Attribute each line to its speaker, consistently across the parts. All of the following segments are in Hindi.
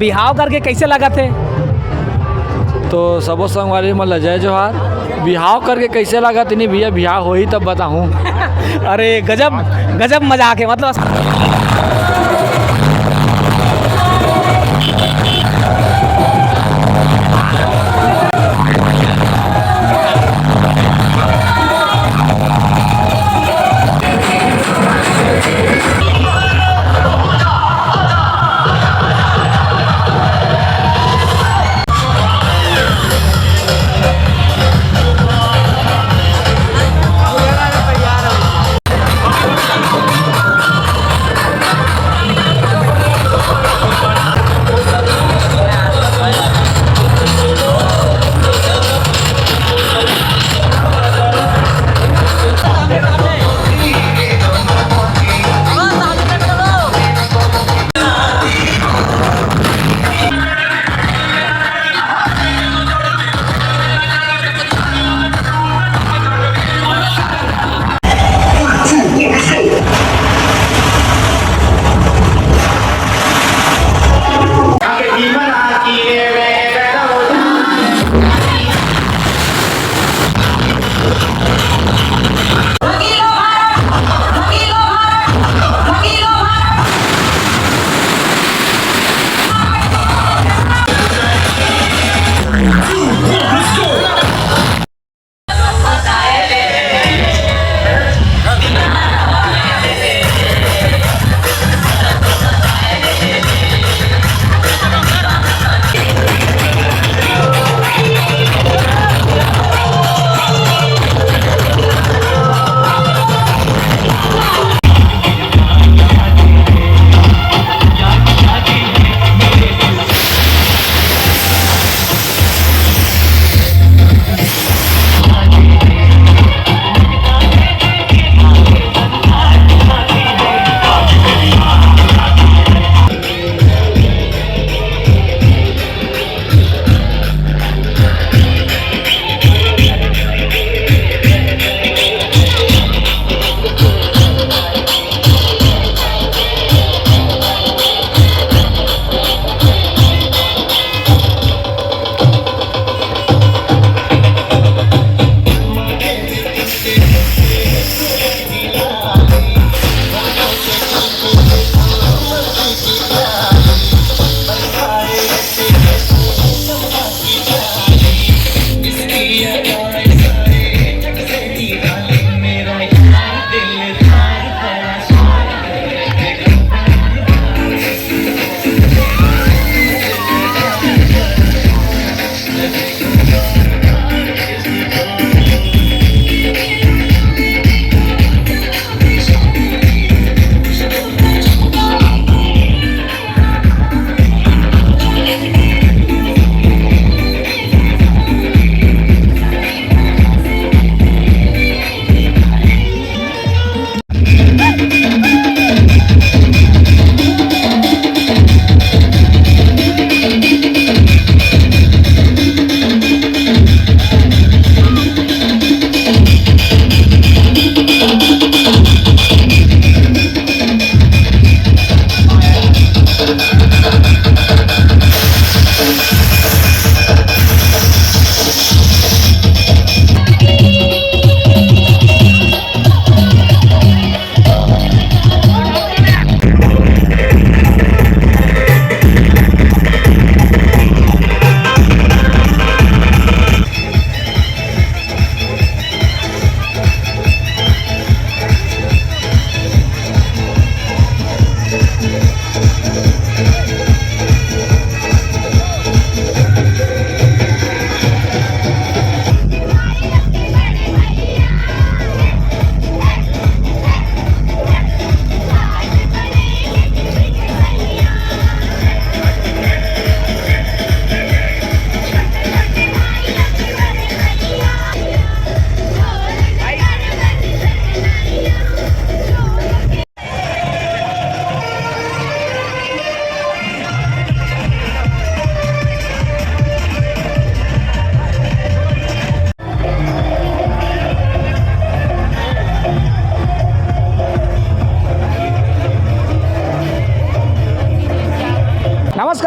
Speaker 1: बिहाव करके कैसे लगा थे?
Speaker 2: तो सबो संगवारी मन ल जय जोहार। बिहाव करके कैसे लगा तनी भैया, बिहाव हो ही तब बताऊँ।
Speaker 1: अरे गजब गजब मजाक है मतलब।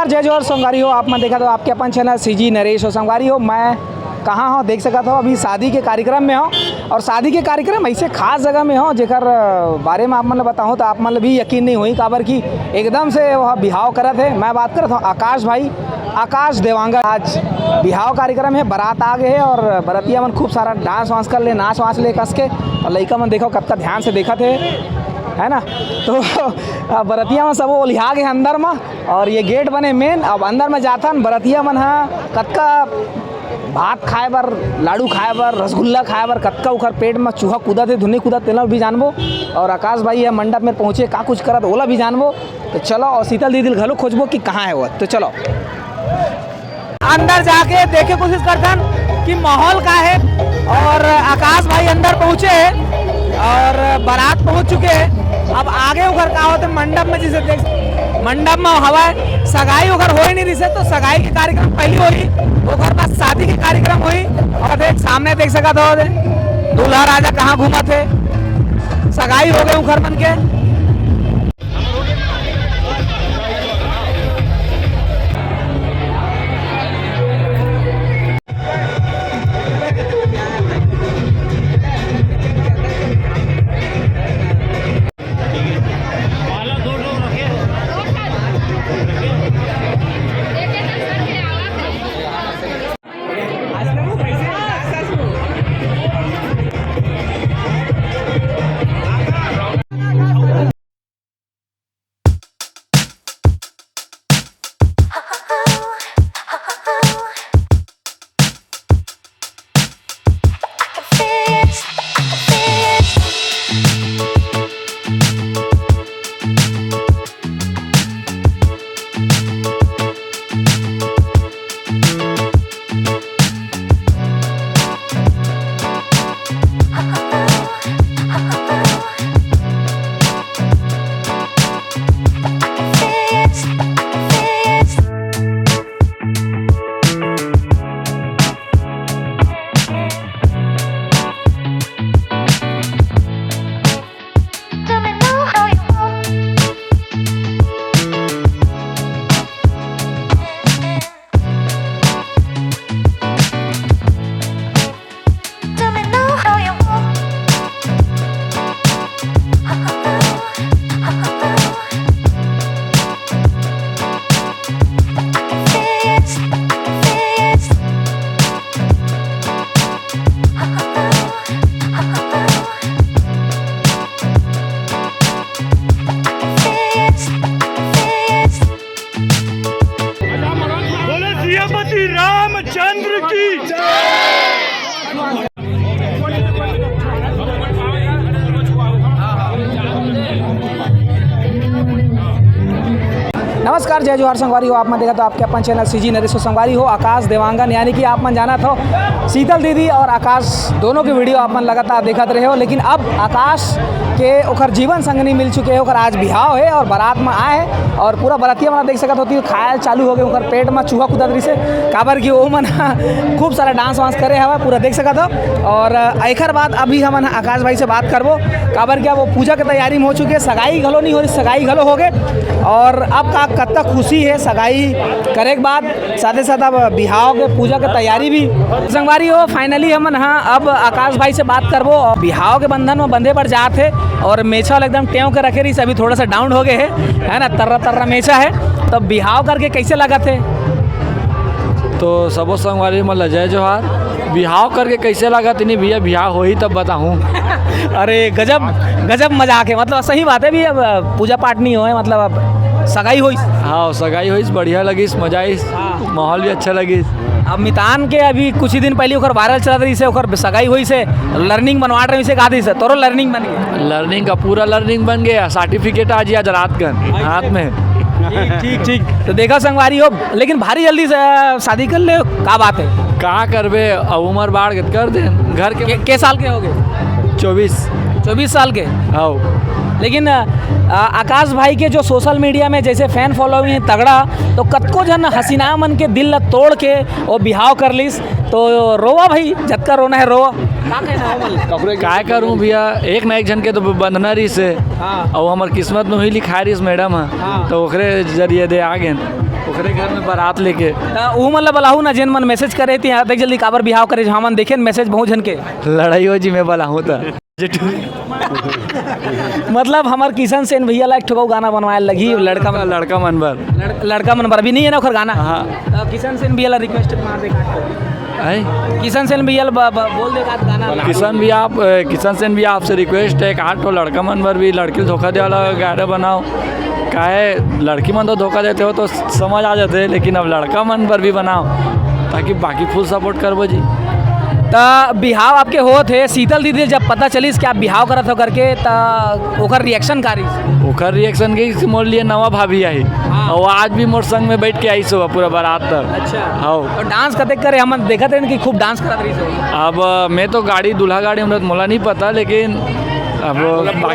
Speaker 1: नमस्कार जय जोहर संगवारी हो। आप मैं देखा तो आपके अपन चैनल सीजी नरेश हो संगवारी हो। मैं कहाँ हो देख सका था अभी शादी के कार्यक्रम में हो और शादी के कार्यक्रम ऐसे खास जगह में हो जेकर बारे में आप मतलब बताऊँ तो आप मतलब भी यकीन नहीं हुई काबर की एकदम से वह बिहाव करत है। मैं बात करता हूँ आकाश भाई, आकाश देवांगा। आज बिहाव कार्यक्रम है, बारात आ गए है और बरतिया मन खूब सारा डांस वांस कर ले, नाच वाँच ले कस के और लड़का मन देखो कब का ध्यान से देखा थे है ना। तो बरतिया में सब वो लिहा गए अंदर में और ये गेट बने मेन। अब अंदर में जाता बरतिया मन हा कतका भात खाए बर, लाडू खाए बर, रसगुल्ला खाए बर, कतका उखर पेट में चूहा कूदा थे, धुनी कूदा तेला भी जानबो। और आकाश भाई है मंडप में पहुँचे का कुछ करत ओला भी जानबो। तो चलो और शीतल दीदी घलो खोजबो कि कहाँ है वो। तो चलो अंदर जाके देखे कोशिश करतन कि माहौल का है। और आकाश भाई अंदर पहुँचे और बारात पहुँच चुके हैं। अब आगे उधर का होते मंडप में, जिसे देख मंडप में हवा सगाई उधर हो ही नहीं रही से, तो सगाई के कार्यक्रम पहले हुई, उधर बाद शादी के कार्यक्रम हुई। और देख सामने देख सका था दूल्हा राजा कहाँ घूमा थे, सगाई हो गए उधर मन के।
Speaker 3: रामचंद्र की
Speaker 1: नमस्कार जय जोहर संगवारी हो। आप मैं देखा तो आपके अपन चैनल सीजी नरेश संगवारी हो। आकाश देवांगन यानी कि आप मन जाना था शीतल दीदी और आकाश दोनों की वीडियो आप मन लगातार देखते रहे हो। लेकिन अब आकाश के ओकर जीवन संगनी मिल चुके हैं, ओकर आज बिहाव है और बारात में आए हैं और पूरा बरातिया मन देख सकत होती खायल चालू हो गए, ओकर पेट में चूहा कूदा रही से काबर की वो मन खूब सारा डांस वांस करे हवा पूरा देख सकत हो। और एकर बाद अभी हम आकाश भाई से बात करबो काबर क्या वो पूजा की तैयारी में हो चुकी है, सगाई घलो नहीं हो रही, सगाई घलो हो गए। और अब का कत्ता खुशी है सगाई करे के बाद, साथ साथ अब बिहाव के पूजा की तैयारी भी संगवारी हो। फाइनली हम अब आकाश भाई से बात करबो और बिहाव के बंधन में बंधे पर जाते और मेछा एकदम टेव के रखे रही, अभी थोड़ा सा डाउन हो गए है ना, तर्रा तर्रा मेछा है। तो बिहाव करके कैसे लगा थे?
Speaker 2: तो सबो संगवारी मतलब जय जोहार। बिहाव करके कैसे लगा तीनी भैया, बिहाव हो ही तब बताऊँ।
Speaker 1: अरे गजब गजब मजाक है, मतलब सही बात है भी। अब पूजा पाठ नहीं हो मतलब अब सगाई हुई।
Speaker 2: हाँ सगाई हुई, बढ़िया लगी, मजा आई, माहौल भी अच्छा लगी।
Speaker 1: अब मितान के अभी कुछ ही दिन पहले ओकर वायरल चला रही से, ओकर सगाई हुई से लर्निंग बनवा रही से आदि से तोरो लर्निंग बन गया।
Speaker 2: लर्निंग का पूरा लर्निंग बन गया, सर्टिफिकेट आज आज रात का हाथ में।
Speaker 1: ठीक ठीक। तो देखा संगवारी हो, लेकिन भारी जल्दी से शादी कर ले का बात है?
Speaker 2: कहाँ करबे, अब उम्र बाढ़ के कर दे घर
Speaker 1: के साल के हो गए? 24 साल के।
Speaker 2: हाँ
Speaker 1: लेकिन आकाश भाई के जो सोशल मीडिया में जैसे फैन फॉलोइंग है तगड़ा, तो कतको जन हसीना मन के दिल तोड़ के वो बिहाव कर लिस। तो रोवा भाई, जतका रोना है रोवा।
Speaker 2: काय करूँ भैया, एक ना एक जन के तो बंधना रही से।
Speaker 1: हाँ।
Speaker 2: और हमार किस्मत में हुई लिखा रही मैडम है।
Speaker 1: हाँ।
Speaker 2: तो ओकरे जरिए दे आ गए, ओकरे घर में बारात लेके
Speaker 1: वो मतलब बलाहू ना जेन मन मैसेज करे थी यहाँ तक जल्दी काबर बिहाव करे जहाँ मन देखे मैसेज बहुत झन के
Speaker 2: लड़ाई हो जी मैं बोला हूँ तो
Speaker 1: मतलब हमार किशन सेन भैया ला एक ठो गाना बनवाए लगी लड़का
Speaker 2: मन भर
Speaker 1: लड़का मन पर भी नहीं है ना ओकर गाना।
Speaker 2: हाँ।
Speaker 1: तो किशन सेन भैया ला रिक्वेस्ट मार दे किशन सेन भैया बोल दे गाना
Speaker 2: किशन सेन भी आपसे रिक्वेस्ट है एक 8 लड़का मन भर भी लड़की धोखा दे वाला गाना बनाओ काहे लड़की मन तो धोखा देते हो तो समझ आ जाते लेकिन अब लड़का मन पर भी बनाओ ताकि बाकी फुल सपोर्ट करबो जी।
Speaker 1: तो बिहाव आपके हो थे शीतल दीदी जब पता चली कि आप बिहाव करत हो करके तो ओकर रिएक्शन कारी
Speaker 2: ओकर रिएक्शन के मोर लिए नवा भाभी आई और आज भी मोर संग में बैठ के आई सो पूरा बारात तक।
Speaker 1: अच्छा
Speaker 2: हाँ
Speaker 1: और डांस करते करे हम देखा थे कि खूब डांस करत रही सो।
Speaker 2: अब मैं तो गाड़ी दूल्हा गाड़ी में मोला नहीं पता लेकिन अब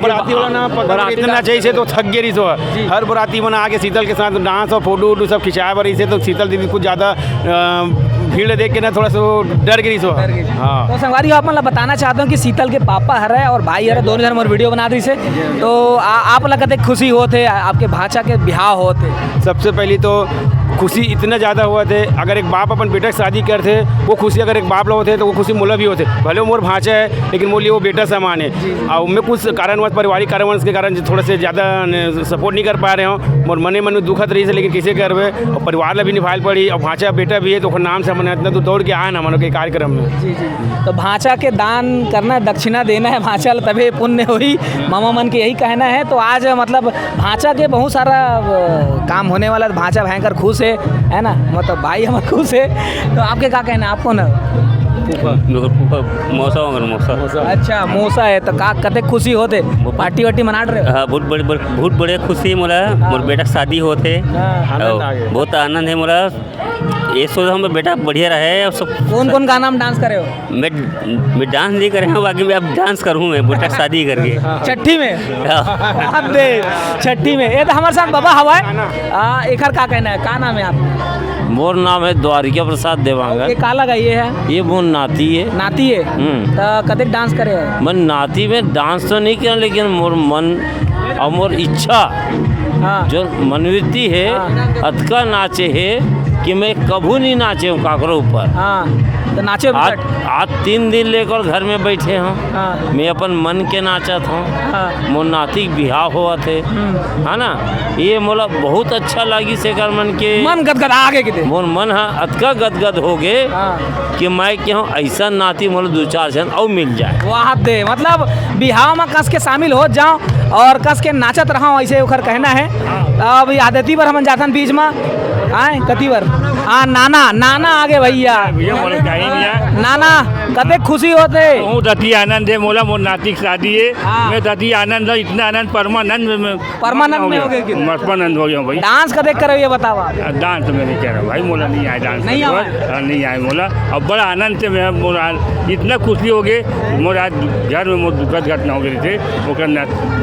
Speaker 3: बराती वाला ना पता इतना चाहिए तो थक गई सो हर बराती बना आके शीतल के साथ डांस और फोटो वोटो सब खिंचाया बरी से तो शीतल दीदी कुछ ज़्यादा भीड़ देख के ना थोड़ा सा डर गई सो। हाँ
Speaker 1: तो संगवारी आप मतलब बताना चाहता हूँ कि शीतल के पापा हरे और भाई हरे दोनों जन मोर वीडियो बना दी से तो आप लगते खुशी होते आपके भाचा के बिहाव होते।
Speaker 3: सबसे पहली तो खुशी इतना ज़्यादा हुआ थे अगर एक बाप अपन बेटा की शादी करते वो खुशी अगर एक बाप लोग होते तो वो खुशी मोला भी होते भले मोर भाचा है लेकिन मोर लिए वो बेटा समान है और मैं कुछ कारणवश पारिवारिक कारणवश के कारण थोड़ा से ज़्यादा सपोर्ट नहीं कर पा रहे हूँ मोर मने मन दुखत रही है लेकिन किसे करवे और परिवार ला भी निभाल पड़ी और भाचा बेटा भी है तो नाम से हमने इतना तो दौड़ के आया ना मनो के कार्यक्रम में।
Speaker 1: जी जी तो भाचा के दान करना दक्षिणा देना है भाचा तभी पुण्य हुई मामा मन के यही कहना है। तो आज मतलब भाचा के बहुत सारा काम होने वाला भाचा भयंकर खुश है ना मतलब भाई हमारा खुश है। तो आपके क्या कहना है आपको ना
Speaker 4: मौसा
Speaker 1: अच्छा मौसा है तो का कते खुशी होते पार्टी वार्टी मना रहे हो?
Speaker 4: हाँ बहुत बड़े खुशी है मोला मोर बेटा शादी होते बहुत आनंद है मोला ये सोच हम बेटा बढ़िया रहे और सब।
Speaker 1: कौन गाना में डांस करे हो?
Speaker 4: मैं डांस नहीं करे हूँ बाकी मैं अब डांस करूँ मैं बेटा शादी करके
Speaker 1: छठी में छठी में ये तो हमारे साथ बाबा हवा है एक का कहना है का नाम है आप?
Speaker 5: मोर नाम है द्वारिका प्रसाद देवांगन।
Speaker 1: ये का लगा ये है
Speaker 5: ये मोर नाती है।
Speaker 1: नाती है तो कते डांस करे हो?
Speaker 5: मन नाती में डांस तो नहीं किया लेकिन मोर मन और मोर इच्छा जो मनोवृत्ति है अतका नाचे है कि मैं कभू नहीं नाचे हूँ काकरों ऊपर।
Speaker 1: तो नाचे
Speaker 5: आज 3 दिन लेकर घर में बैठे हूँ मैं अपन मन के नाचत हूँ मोर नाती बिहाव हुआ थे है ना ये मोला बहुत अच्छा लगी से कर मन के
Speaker 1: मन गदगद आगे के
Speaker 5: मोर मन अतका गदगद हो गए कि मैं क्यों ऐसा नाती मोला 2-4 जन और मिल जाए
Speaker 1: वाह दे मतलब बिहाव में कस के शामिल हो जाओ और कस के नाचत रहा ऐसे ओखर कहना है। अब आदती पर हम जातन बीच में आए कती बार नाना आगे भैया नाना कते खुशी होते
Speaker 6: दती आनंद है मोला मोर नाती की शादी है मैं दती आनंद है इतना आनंद परमानंद
Speaker 1: में हो गया
Speaker 6: परमानंद हो गया भाई।
Speaker 1: डांस कते करे ये बतावा?
Speaker 6: डांस तो मैं नहीं कह रहा भाई मोला नहीं आया डांस नहीं आया मोला अब बड़ा आनंद से मैं मोर इतना खुशी हो गए मोर आज घर में मोर दुखद घटना हो गई थे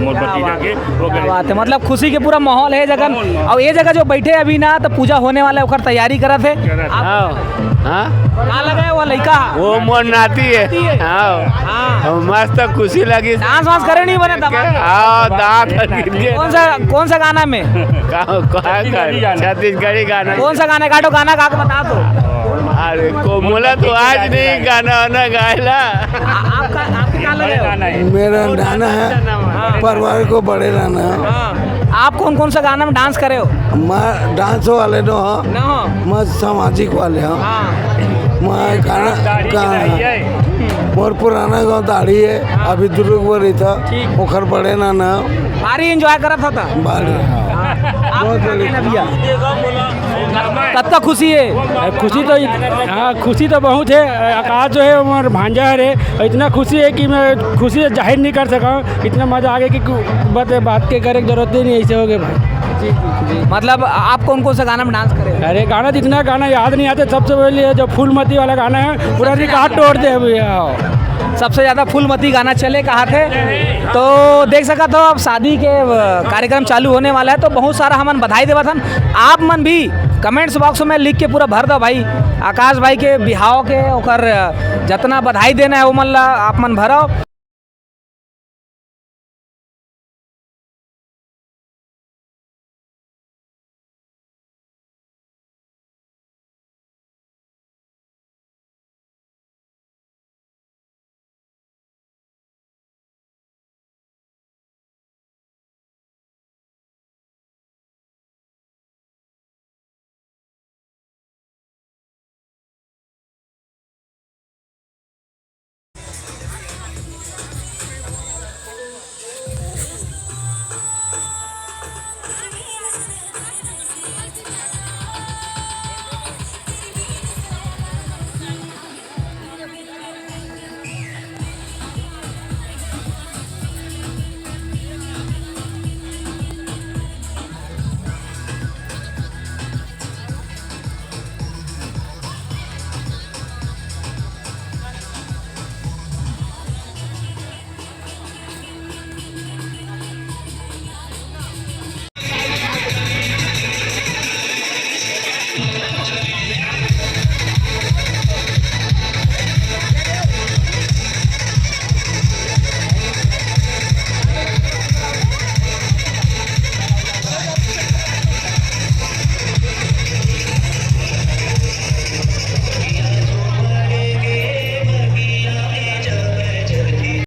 Speaker 6: मोर भतीजा के
Speaker 1: बात है मतलब खुशी के पूरा माहौल है जगह और ये जगह जो बैठे अभी ना तो पूजा होने वाला है ओकर तैयारी करत है। का लगा है वो लड़का
Speaker 7: वो मोर नाती है हाँ मस्त खुशी लगी
Speaker 1: डांस वांस करे नहीं बने कौन सा गाना में
Speaker 7: छत्तीसगढ़ी गाना
Speaker 1: कौन सा गाना काटो गाना गा के बता दो।
Speaker 7: अरे कोमला तो आज नहीं गाना वाना गायला
Speaker 1: आपका क्या लगा है?
Speaker 8: मेरा गाना है परिवार को बड़े रहना है।
Speaker 1: आप कौन सा गाना में डांस करे हो?
Speaker 8: मैं डांस वाले नो मैं सामाजिक वाले हूँ मैं गाना मोर पुराना गाँव दाढ़ी है अभी दुर्ग बड़ी था ओखर बड़े नाना
Speaker 1: भारी एंजॉय करत था तब खुशी है
Speaker 6: खुशी तो बहुत है। आकाश जो है हमारा भांजा है इतना खुशी है कि मैं खुशी जाहिर नहीं कर सका इतना मजा आ गया कि बात के करे जरूरत ही नहीं ऐसे हो गए भाई।
Speaker 1: जी मतलब आप कौन सा गाना में डांस करें?
Speaker 6: अरे गाना जितना गाना याद नहीं आते सबसे पहले जो फूलमती वाला गाना है पूरा रिकॉर्ड तोड़ दे भैया
Speaker 1: सबसे ज़्यादा फूलमती गाना चले कहा थे तो देख सका तो अब शादी के कार्यक्रम चालू होने वाला है तो बहुत सारा हमन बधाई देवा था आप मन भी कमेंट्स बॉक्स में लिख के पूरा भर दो भाई आकाश भाई के बिहाव के ओकर जितना बधाई देना है वो मन ला आप मन भरो।